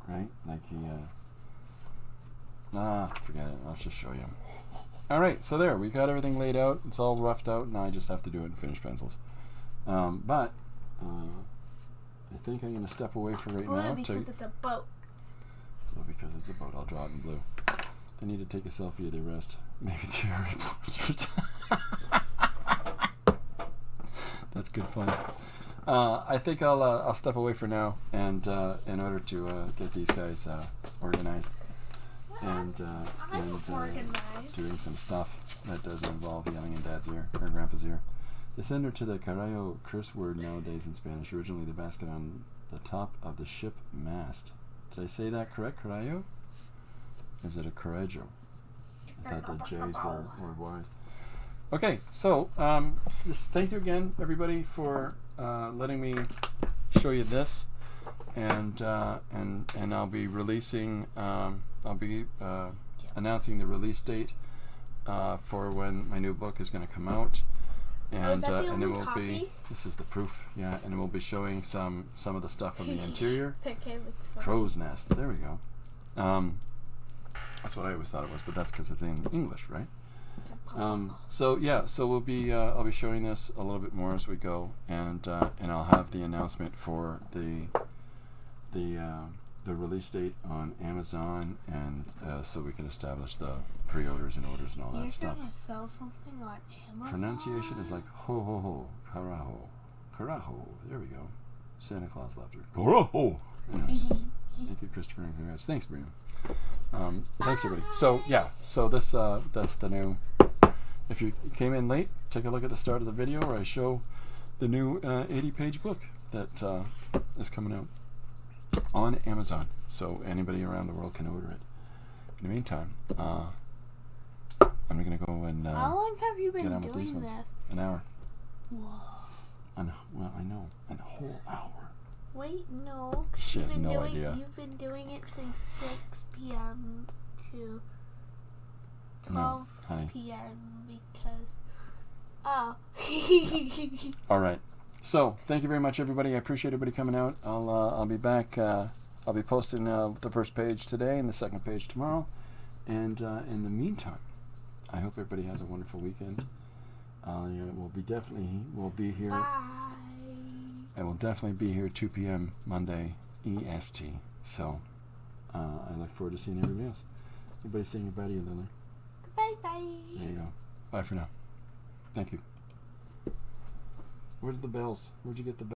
Right? Like he, forget it. I'll just show you. Alright, so there. We got everything laid out. It's all roughed out. Now I just have to do it in finished pencils. But I think I'm going to step away for right now. Because it's a boat. Blue because it's a boat. I'll draw it in blue. They need to take a selfie of the arrest. Maybe the airport. That's good fun. I think I'll step away for now, and in order to get these guys organized and doing some stuff that doesn't involve yelling in Dad's ear or Grandpa's ear. The sender to the carajo curse word nowadays in Spanish. Originally the basket on the top of the ship mast. Did I say that correct, carajo? Or is it a carajo? I thought the J's were Y's. Okay, so thank you again, everybody, for letting me show you this, and I'll be releasing. I'll be announcing the release date for when my new book is going to come out, and then we'll be. This is the proof, yeah, and then we'll be showing some of the stuff on the interior. Crow's nest. There we go. That's what I always thought it was, but that's because it's in English, right? So yeah, so we'll be I'll be showing this a little bit more as we go, and I'll have the announcement for the release date on Amazon, and so we can establish the pre-orders and orders and all that stuff. You're gonna sell something on Amazon? Pronunciation is like ho ho ho, carajo, carajo. There we go. Santa Claus laughter. Carajo. Anyways. Thank you, Christopher, and congrats. Thanks, Brian. Thanks, everybody. So, yeah, so this that's the new. If you came in late, take a look at the start of the video where I show the new 80-page book that is coming out on Amazon. So anybody around the world can order it. In the meantime, I'm going to go and how long have you been get on with these doing ones. this? An hour. Whoa. Well, I know. A whole hour. Wait, no. She has no idea. You've been doing it since 6 p.m. to 12 p.m. because... Oh. All right. So, thank you very much, everybody. I appreciate everybody coming out. I'll be back. I'll be posting the first page today and the second page tomorrow. And in the meantime, I hope everybody has a wonderful weekend. We'll be here. Bye. I will definitely be here 2 p.m. Monday EST. So I look forward to seeing everybody else. Everybody saying goodbye to you, Lily. Bye-bye. There you go. Bye for now. Thank you. Where's the bells? Where'd you get the bells?